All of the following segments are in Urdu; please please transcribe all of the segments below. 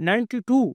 $92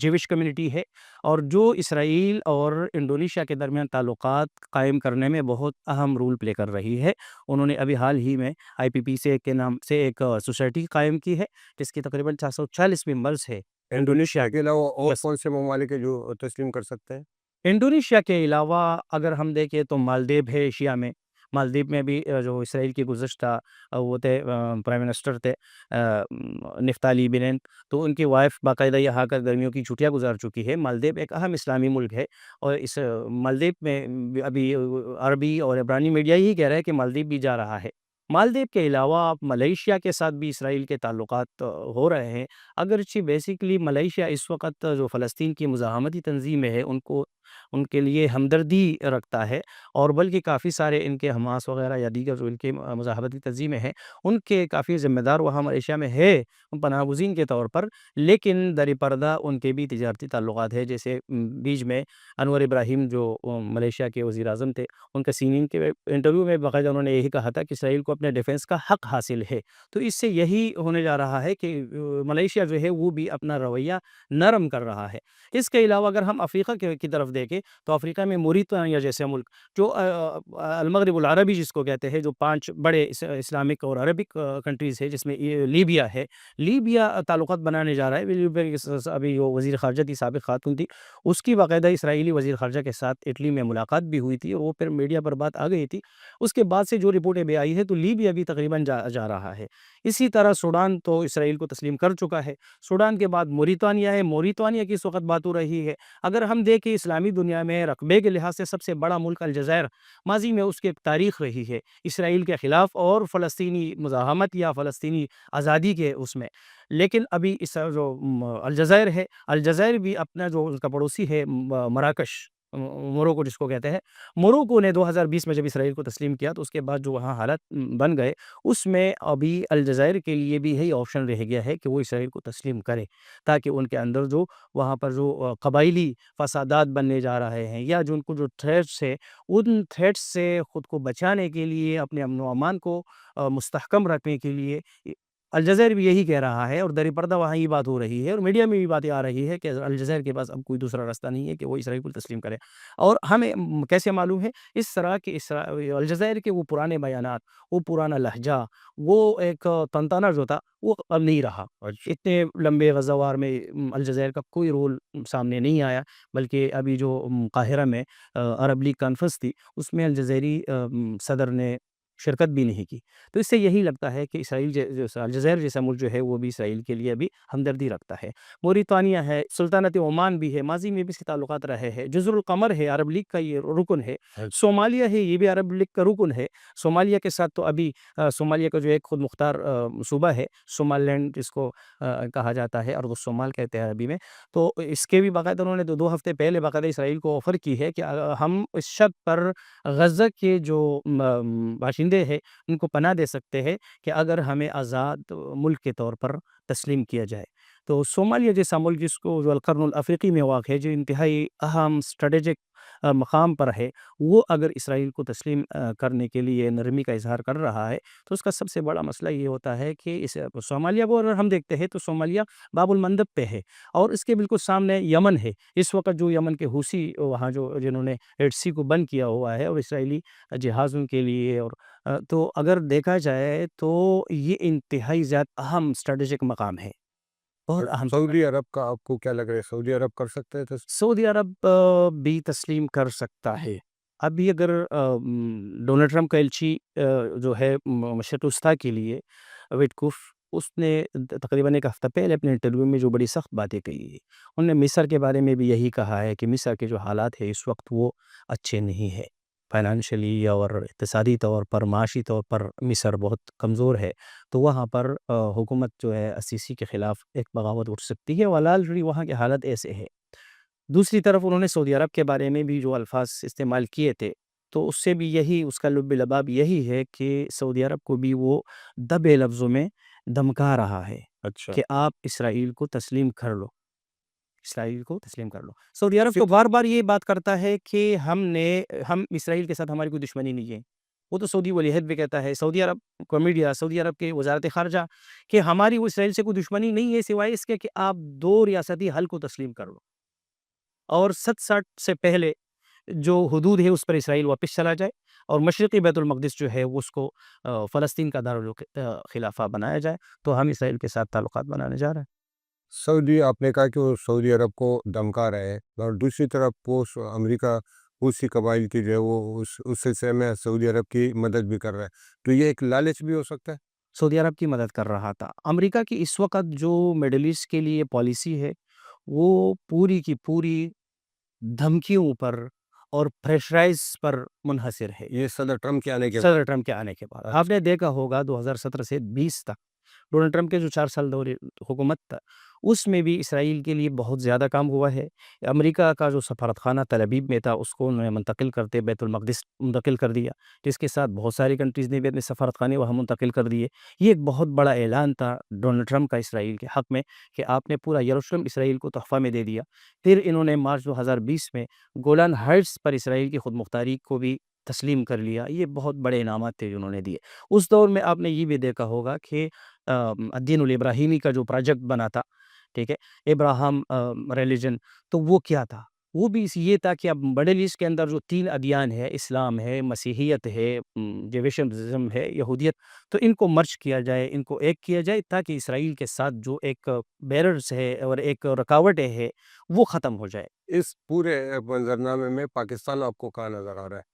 جیوش کمیونٹی ہے، اور جو اسرائیل اور انڈونیشیا کے درمیان تعلقات قائم کرنے میں بہت اہم رول پلے کر رہی ہے۔ انہوں نے ابھی حال ہی میں IPPC کے نام سے ایک سوسائٹی قائم کی ہے، جس کی تقریباً 440 ممبرس ہے انڈونیشیا انڈونیشیا کے علاوہ اور بس۔ کون سے ممالک ہیں جو تسلیم کر سکتے ہیں؟ انڈونیشیا کے علاوہ اگر ہم دیکھیں تو مالدیپ ہے ایشیا میں۔ مالدیپ میں بھی جو اسرائیل کی گزشتہ وہ تھے پرائم منسٹر تھے نفتالی بنین، تو ان کی وائف باقاعدہ یہاں کر گرمیوں کی چھٹیاں گزار چکی ہے۔ مالدیپ ایک اہم اسلامی ملک ہے، اور اس مالدیپ میں ابھی عربی اور عبرانی میڈیا یہی کہہ رہا ہے کہ مالدیپ بھی جا رہا ہے۔ مالدیپ کے علاوہ ملیشیا کے ساتھ بھی اسرائیل کے تعلقات ہو رہے ہیں، اگرچہ بیسیکلی ملیشیا اس وقت جو فلسطین کی مزاحمتی تنظیمیں ہیں ان کے لیے ہمدردی رکھتا ہے، اور بلکہ کافی سارے ان کے حماس وغیرہ یا دیگر جو ان کے مزاحمتی تنظیمیں ہیں ان کے کافی ذمہ دار وہاں ملیشیا میں ہے پناہ گزین کے طور پر، لیکن در پردہ ان کے بھی تجارتی تعلقات ہے۔ جیسے بیچ میں انور ابراہیم جو ملیشیا کے وزیر اعظم تھے، ان کا CNN کے انٹرویو میں باقاعدہ انہوں نے یہی کہا تھا کہ اسرائیل کو اپنے ڈیفنس کا حق حاصل ہے۔ تو اس سے یہی ہونے جا رہا ہے کہ ملیشیا جو ہے وہ بھی اپنا رویہ نرم کر رہا ہے۔ اس کے علاوہ اگر ہم افریقہ کی طرف دیکھیں تو افریقہ میں موریتانیا جیسے ملک جو المغرب العربی جس کو کہتے ہیں، جو 5 بڑے اسلامک اور عربک کنٹریز ہے، جس میں لیبیا ہے، لیبیا تعلقات بنانے جا رہا ہے۔ لیبیا کی ابھی جو وزیر خارجہ تھی سابق خاتون تھی، اس کی باقاعدہ اسرائیلی وزیر خارجہ کے ساتھ اٹلی میں ملاقات بھی ہوئی تھی، اور وہ پھر میڈیا پر بات آ گئی تھی۔ اس کے بعد سے جو رپورٹیں بھی آئی ہے تو لیبیا بھی تقریباً جا رہا ہے۔ اسی طرح سوڈان تو اسرائیل کو تسلیم کر چکا ہے۔ سوڈان کے بعد موریتانیا ہے، موریتانیا کی اس وقت بات ہو رہی ہے۔ اگر ہم دیکھیں اسلامی دنیا میں رقبے کے لحاظ سے سب سے بڑا ملک الجزائر، ماضی میں اس کی ایک تاریخ رہی ہے اسرائیل کے خلاف اور فلسطینی مزاحمت یا فلسطینی آزادی کے اس میں، لیکن ابھی اس جو الجزائر ہے، الجزائر بھی اپنا جو اس کا پڑوسی ہے مراکش، موروکو جس کو کہتے ہیں، موروکو نے 2020 میں جب اسرائیل کو تسلیم کیا تو اس کے بعد جو وہاں حالات بن گئے، اس میں ابھی الجزائر کے لیے بھی یہی آپشن رہ گیا ہے کہ وہ اسرائیل کو تسلیم کرے، تاکہ ان کے اندر جو وہاں پر جو قبائلی فسادات بننے جا رہے ہیں یا جو ان کو جو تھریٹس ہے، ان تھریٹس سے خود کو بچانے کے لیے، اپنے امن و امان کو مستحکم رکھنے کے لیے الجزائر بھی یہی کہہ رہا ہے، اور در پردہ وہاں یہ بات ہو رہی ہے اور میڈیا میں بھی باتیں آ رہی ہے کہ الجزائر کے پاس اب کوئی دوسرا راستہ نہیں ہے کہ وہ اسرائیل کو تسلیم کرے۔ اور ہمیں کیسے معلوم ہے؟ اس طرح کہ الجزائر کے وہ پرانے بیانات، وہ پرانا لہجہ، وہ ایک تنتانہ جو تھا وہ اب نہیں رہا۔ اچھا، اتنے لمبے غزوار میں الجزائر کا کوئی رول سامنے نہیں آیا، بلکہ ابھی جو قاہرہ میں عرب لیگ کانفرنس تھی، اس میں الجزائری صدر نے شرکت بھی نہیں کی۔ تو اس سے یہی لگتا ہے کہ اسرائیل الجزائر جیسا ملک جو ہے وہ بھی اسرائیل کے لیے ابھی ہمدردی رکھتا ہے۔ موریتانیا ہے، سلطنت عمان بھی ہے، ماضی میں بھی اس کے تعلقات رہے ہیں۔ جزر القمر ہے، عرب لیگ کا یہ رکن ہے۔ اچھا، صومالیہ ہے، یہ بھی عرب لیگ کا رکن ہے۔ صومالیہ کے ساتھ تو ابھی صومالیہ کا جو ایک خود مختار صوبہ ہے، صومال لینڈ جس کو کہا جاتا ہے، ارض الصومال کہتے ہیں عربی میں، تو اس کے بھی باقاعدہ انہوں نے 2 ہفتے پہلے باقاعدہ اسرائیل کو آفر کی ہے کہ ہم اس شرط پر غزہ کے جو باشندے ہیں ان کو پناہ دے سکتے ہیں کہ اگر ہمیں آزاد ملک کے طور پر تسلیم کیا جائے۔ تو صومالیہ جیسا ملک جس کو جو القرن الافریقی میں واقع ہے، جو انتہائی اہم اسٹریٹجک مقام پر ہے، وہ اگر اسرائیل کو تسلیم کرنے کے لیے نرمی کا اظہار کر رہا ہے، تو اس کا سب سے بڑا مسئلہ یہ ہوتا ہے کہ اس صومالیہ کو اگر ہم دیکھتے ہیں تو صومالیہ باب المندب پہ ہے، اور اس کے بالکل سامنے یمن ہے۔ اس وقت جو یمن کے حوثی وہاں جو جنہوں نے ریڈ سی کو بند کیا ہوا ہے، اور اسرائیلی جہازوں کے لیے، اور تو اگر دیکھا جائے تو یہ انتہائی زیادہ اہم اسٹریٹجک مقام ہے، بہت اہم۔ سعودی عرب کا آپ کو کیا لگ رہا ہے؟ سعودی عرب کر سکتے ہیں سعودی عرب بھی تسلیم کر سکتا ہے۔ ابھی اگر ڈونلڈ ٹرمپ کا ایلچی جو ہے مشرق وسطیٰ کے لیے وٹکوف، اس نے تقریباً 1 ہفتہ پہلے اپنے انٹرویو میں جو بڑی سخت باتیں کہی ہے، انہوں نے مصر کے بارے میں بھی یہی کہا ہے کہ مصر کے جو حالات ہے اس وقت وہ اچھے نہیں ہے، فائنانشلی اور اقتصادی طور پر، معاشی طور پر مصر بہت کمزور ہے، تو وہاں پر حکومت جو ہے السیسی کے خلاف ایک بغاوت اٹھ سکتی ہے، اور آلریڈی وہاں کے حالات ایسے ہیں۔ دوسری طرف انہوں نے سعودی عرب کے بارے میں بھی جو الفاظ استعمال کیے تھے، تو اس سے بھی یہی، اس کا لب لباب یہی ہے کہ سعودی عرب کو بھی وہ دبے لفظوں میں دھمکا رہا ہے اچھا، کہ آپ اسرائیل کو تسلیم کر لو، اسرائیل کو تسلیم کر لو۔ سعودی عرب تو بار بار یہ بات کرتا ہے کہ ہم اسرائیل کے ساتھ ہماری کوئی دشمنی نہیں ہے، وہ تو سعودی ولی عہد بھی کہتا ہے، سعودی عرب کا میڈیا، سعودی عرب کے وزارت خارجہ، کہ ہماری وہ اسرائیل سے کوئی دشمنی نہیں ہے سوائے اس کے کہ آپ 2 ریاستی حل کو تسلیم کر لو، اور 67 سے پہلے جو حدود ہے اس پر اسرائیل واپس چلا جائے، اور مشرقی بیت المقدس جو ہے وہ اس کو فلسطین کا خلافہ بنایا جائے، تو ہم اسرائیل کے ساتھ تعلقات بنانے جا رہے ہیں۔ سعودی آپ نے کہا کہ وہ سعودی عرب کو دھمکا رہے ہیں، اور دوسری طرف وہ امریکہ حوثی قبائل کی جو ہے وہ اس سلسلے میں سعودی عرب کی مدد بھی کر رہا ہے، تو یہ ایک لالچ بھی ہو سکتا ہے؟ سعودی عرب کی مدد کر رہا تھا۔ امریکہ کی اس وقت جو مڈل ایسٹ کے لیے پالیسی ہے، وہ پوری کی پوری دھمکیوں پر اور پریشرائز پر منحصر ہے۔ یہ صدر ٹرمپ کے آنے کے صدر ٹرمپ کے آنے کے بعد آپ اچھا، نے دیکھا ہوگا 2017 سے 20 تک ڈونلڈ ٹرمپ کے جو 4 سال دور حکومت تھا، اس میں بھی اسرائیل کے لیے بہت زیادہ کام ہوا ہے۔ امریکہ کا جو سفارت خانہ تل ابیب میں تھا، اس کو انہوں نے منتقل کرتے بیت المقدس منتقل کر دیا، جس کے ساتھ بہت ساری کنٹریز نے بھی اپنے سفارت خانے وہاں منتقل کر دیے۔ یہ ایک بہت بڑا اعلان تھا ڈونلڈ ٹرمپ کا اسرائیل کے حق میں، کہ آپ نے پورا یروشلم اسرائیل کو تحفہ میں دے دیا۔ پھر انہوں نے مارچ 2020 میں گولان ہائٹس پر اسرائیل کی خود مختاری کو بھی تسلیم کر لیا۔ یہ بہت بڑے انعامات تھے جو انہوں نے دیے۔ اس دور میں آپ نے یہ بھی دیکھا ہوگا کہ الدین الابراہیمی کا جو پروجیکٹ بنا تھا، ٹھیک ہے، ابراہم ریلیجن، تو وہ کیا تھا؟ وہ بھی یہ تھا کہ اب مڈل ایسٹ کے اندر جو 3 ادیان ہے، اسلام ہے، مسیحیت ہے، جیویشمزم ہے، یہودیت، تو ان کو مرج کیا جائے، ان کو ایک کیا جائے، تاکہ اسرائیل کے ساتھ جو ایک بیررز ہے اور ایک رکاوٹیں ہے وہ ختم ہو جائے۔ اس پورے منظرنامے میں پاکستان آپ کو کہاں نظر آ رہا ہے؟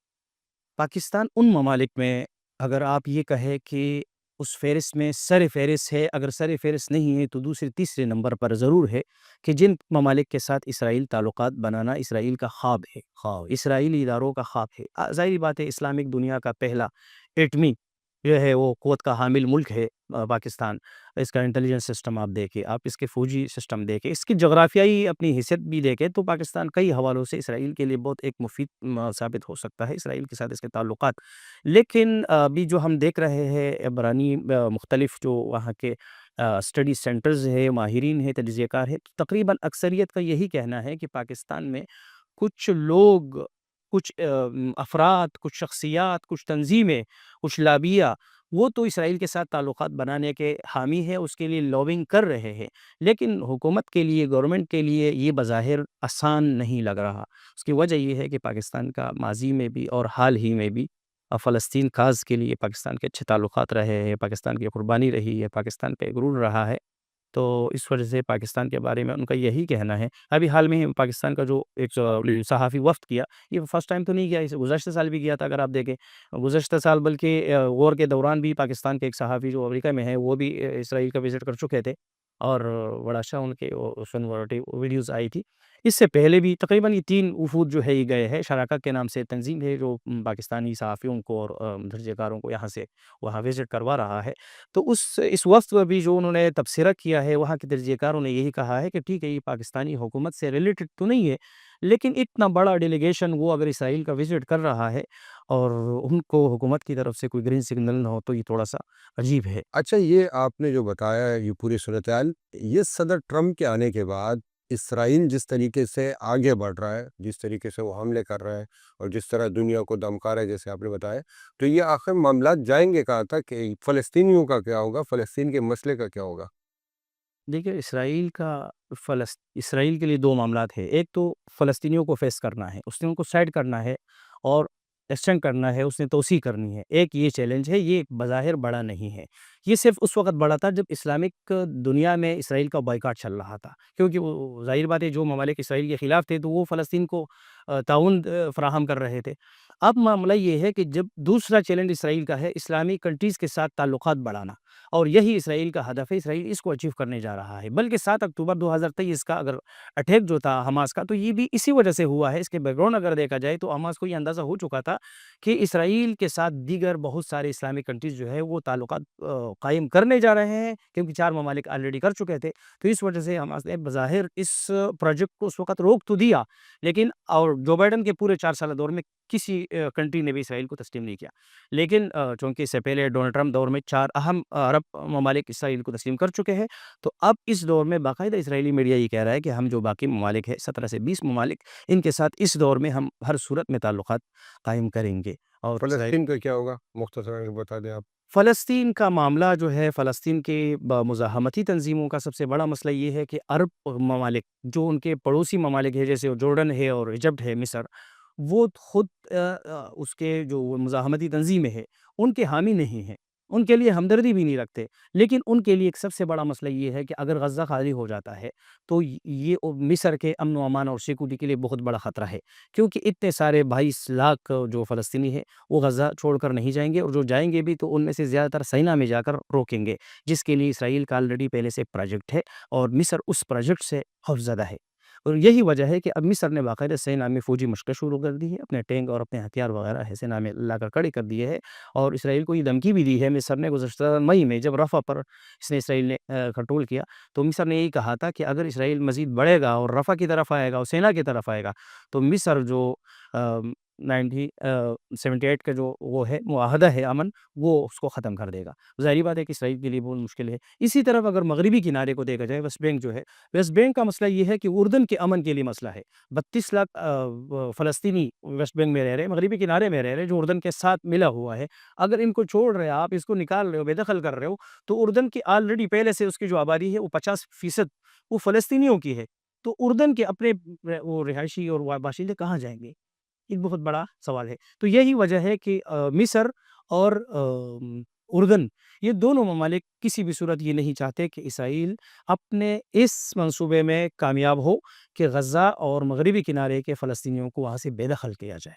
پاکستان ان ممالک میں، اگر آپ یہ کہیں کہ اس فہرست میں سر فہرست ہے، اگر سر فہرست نہیں ہے تو دوسرے تیسرے نمبر پر ضرور ہے، کہ جن ممالک کے ساتھ اسرائیل تعلقات بنانا اسرائیل کا خواب ہے، اسرائیلی اداروں کا خواب ہے۔ ظاہری بات ہے، اسلامک دنیا کا پہلا ایٹمی جو ہے وہ قوت کا حامل ملک ہے پاکستان۔ اس کا انٹیلیجنس سسٹم آپ دیکھیں، آپ اس کے فوجی سسٹم دیکھیں، اس کی جغرافیائی اپنی حیثیت بھی دیکھیں، تو پاکستان کئی حوالوں سے اسرائیل کے لیے بہت ایک مفید ثابت ہو سکتا ہے، اسرائیل کے ساتھ اس کے تعلقات۔ لیکن ابھی جو ہم دیکھ رہے ہیں عبرانی مختلف جو وہاں کے اسٹڈی سینٹرز ہے، ماہرین ہیں، تجزیہ کار ہے، تقریباً اکثریت کا یہی کہنا ہے کہ پاکستان میں کچھ لوگ، کچھ افراد، کچھ شخصیات، کچھ تنظیمیں، کچھ لابیہ، وہ تو اسرائیل کے ساتھ تعلقات بنانے کے حامی ہیں، اس کے لیے لابنگ کر رہے ہیں، لیکن حکومت کے لیے، گورنمنٹ کے لیے یہ بظاہر آسان نہیں لگ رہا۔ اس کی وجہ یہ ہے کہ پاکستان کا ماضی میں بھی اور حال ہی میں بھی فلسطین کاز کے لیے پاکستان کے اچھے تعلقات رہے ہیں، پاکستان کی قربانی رہی ہے، پاکستان پہ غرور رہا ہے، تو اس وجہ سے پاکستان کے بارے میں ان کا یہی کہنا ہے۔ ابھی حال میں پاکستان کا جو ایک صحافی وفد کیا، یہ فرسٹ ٹائم تو نہیں کیا، اسے گزشتہ سال بھی کیا تھا، اگر آپ دیکھیں گزشتہ سال، بلکہ وار کے دوران بھی پاکستان کے ایک صحافی جو امریکہ میں ہیں، وہ بھی اسرائیل کا وزٹ کر چکے تھے، اور بڑا اچھا ان کے ویڈیوز آئی تھی۔ اس سے پہلے بھی تقریباً یہ 3 وفود جو ہے یہ گئے ہیں، شراکت کے نام سے تنظیم ہے جو پاکستانی صحافیوں کو اور درجہ کاروں کو یہاں سے وہاں وزٹ کروا رہا ہے۔ تو اس وقت میں بھی جو انہوں نے تبصرہ کیا ہے، وہاں کے درجہ کاروں نے یہی کہا ہے کہ ٹھیک ہے، یہ پاکستانی حکومت سے ریلیٹڈ تو نہیں ہے، لیکن اتنا بڑا ڈیلیگیشن وہ اگر اسرائیل کا وزٹ کر رہا ہے اور ان کو حکومت کی طرف سے کوئی گرین سگنل نہ ہو، تو یہ تھوڑا سا عجیب ہے۔ اچھا، یہ آپ نے جو بتایا ہے، یہ پوری صورتحال، یہ صدر ٹرمپ کے آنے کے بعد اسرائیل جس طریقے سے آگے بڑھ رہا ہے، جس طریقے سے وہ حملے کر رہا ہے، اور جس طرح دنیا کو دمکا رہا ہے، جیسے آپ نے بتایا، تو یہ آخر معاملات جائیں گے کہاں تک؟ کہ فلسطینیوں کا کیا ہوگا، فلسطین کے مسئلے کا کیا ہوگا؟ دیکھیے، اسرائیل کے لیے 2 معاملات ہیں۔ ایک تو فلسطینیوں کو فیس کرنا ہے، اس نے ان کو سائڈ کرنا ہے اور ایکسٹینڈ کرنا ہے، اس نے توسیع کرنی ہے۔ ایک یہ چیلنج ہے، یہ بظاہر بڑا نہیں ہے، یہ صرف اس وقت بڑا تھا جب اسلامک دنیا میں اسرائیل کا بائیکاٹ چل رہا تھا، کیونکہ وہ ظاہر بات ہے جو ممالک اسرائیل کے خلاف تھے تو وہ فلسطین کو تعاون فراہم کر رہے تھے۔ اب معاملہ یہ ہے کہ جب دوسرا چیلنج اسرائیل کا ہے اسلامی کنٹریز کے ساتھ تعلقات بڑھانا، اور یہی اسرائیل کا ہدف ہے، اسرائیل اس کو اچیو کرنے جا رہا ہے۔ بلکہ 7 اکتوبر 2023 کا اگر اٹیک جو تھا حماس کا، تو یہ بھی اسی وجہ سے ہوا ہے۔ اس کے بیک گراؤنڈ اگر دیکھا جائے تو حماس کو یہ اندازہ ہو چکا تھا کہ اسرائیل کے ساتھ دیگر بہت سارے اسلامی کنٹریز جو ہے وہ تعلقات قائم کرنے جا رہے ہیں، کیونکہ 4 ممالک آلریڈی کر چکے تھے، تو اس وجہ سے حماس نے بظاہر اس پروجیکٹ کو اس وقت روک تو دیا، لیکن اور جو بائیڈن کے پورے 4 سالہ دور میں کسی کنٹری نے بھی اسرائیل کو تسلیم نہیں کیا، لیکن چونکہ اس سے پہلے ڈونلڈ ٹرمپ دور میں 4 اہم عرب ممالک اسرائیل کو تسلیم کر چکے ہیں، تو اب اس دور میں باقاعدہ اسرائیلی میڈیا یہ کہہ رہا ہے کہ ہم جو باقی ممالک ہیں 17 سے 20 ممالک، ان کے ساتھ اس دور میں ہم ہر صورت میں تعلقات قائم کریں گے۔ اور فلسطین کا کیا ہوگا مختصراً بتا دیں آپ۔ فلسطین کا معاملہ جو ہے، فلسطین کے مزاحمتی تنظیموں کا سب سے بڑا مسئلہ یہ ہے کہ عرب ممالک جو ان کے پڑوسی ممالک ہے، جیسے جورڈن ہے اور ایجپٹ ہے، مصر، وہ خود اس کے جو مزاحمتی تنظیمیں ہے ان کے حامی نہیں ہیں، ان کے لیے ہمدردی بھی نہیں رکھتے۔ لیکن ان کے لیے ایک سب سے بڑا مسئلہ یہ ہے کہ اگر غزہ خالی ہو جاتا ہے تو یہ مصر کے امن و امان اور سیکورٹی کے لیے بہت بڑا خطرہ ہے، کیونکہ اتنے سارے 22 لاکھ جو فلسطینی ہیں وہ غزہ چھوڑ کر نہیں جائیں گے، اور جو جائیں گے بھی تو ان میں سے زیادہ تر سینا میں جا کر روکیں گے، جس کے لیے اسرائیل کا آلریڈی پہلے سے ایک پروجیکٹ ہے، اور مصر اس پروجیکٹ سے خوفزدہ ہے۔ اور یہی وجہ ہے کہ اب مصر نے باقاعدہ سینا میں فوجی مشقیں شروع کر دی ہے، اپنے ٹینک اور اپنے ہتھیار وغیرہ ہے سینا میں لا کر کھڑے کر دیے ہے، اور اسرائیل کو یہ دھمکی بھی دی ہے مصر نے گزشتہ مئی میں، جب رفح پر اس نے اسرائیل نے کنٹرول کیا، تو مصر نے یہی کہا تھا کہ اگر اسرائیل مزید بڑھے گا اور رفح کی طرف آئے گا اور سینا کی طرف آئے گا تو مصر جو 1978 کا جو وہ ہے معاہدہ ہے امن، وہ اس کو ختم کر دے گا۔ ظاہری بات ہے کہ اسرائیل کے لیے بہت مشکل ہے۔ اسی طرف اگر مغربی کنارے کو دیکھا جائے، ویسٹ بینک جو ہے، ویسٹ بینک کا مسئلہ یہ ہے کہ اردن کے امن کے لیے مسئلہ ہے۔ 32 لاکھ فلسطینی ویسٹ بینک میں رہ رہے، مغربی کنارے میں رہ رہے، جو اردن کے ساتھ ملا ہوا ہے۔ اگر ان کو چھوڑ رہے آپ، اس کو نکال رہے ہو، بے دخل کر رہے ہو، تو اردن کی آلریڈی پہلے سے اس کی جو آبادی ہے وہ 50% وہ فلسطینیوں کی ہے، تو اردن کے اپنے وہ رہائشی اور باشندے کہاں جائیں گے؟ ایک بہت بڑا سوال ہے۔ تو یہی وجہ ہے کہ مصر اور اردن، یہ دونوں ممالک کسی بھی صورت یہ نہیں چاہتے کہ اسرائیل اپنے اس منصوبے میں کامیاب ہو کہ غزہ اور مغربی کنارے کے فلسطینیوں کو وہاں سے بے دخل کیا جائے۔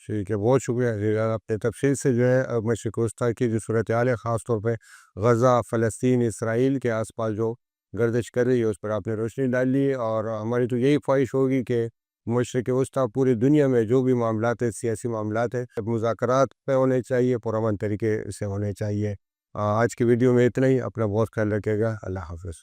ٹھیک ہے، بہت شکریہ عزیز، آپ نے تفصیل سے جو ہے مشرق وسطیٰ کی جو صورتحال ہے، خاص طور پہ غزہ، فلسطین، اسرائیل کے آس پاس جو گردش کر رہی ہے اس پر آپ نے روشنی ڈالی، اور ہماری تو یہی خواہش ہوگی کہ مشرق وسطیٰ پوری دنیا میں جو بھی معاملات ہیں، سیاسی معاملات ہیں، مذاکرات پہ ہونے چاہیے، پرامن طریقے سے ہونے چاہیے۔ آج کی ویڈیو میں اتنا ہی، اپنا بہت خیال رکھے گا، اللہ حافظ۔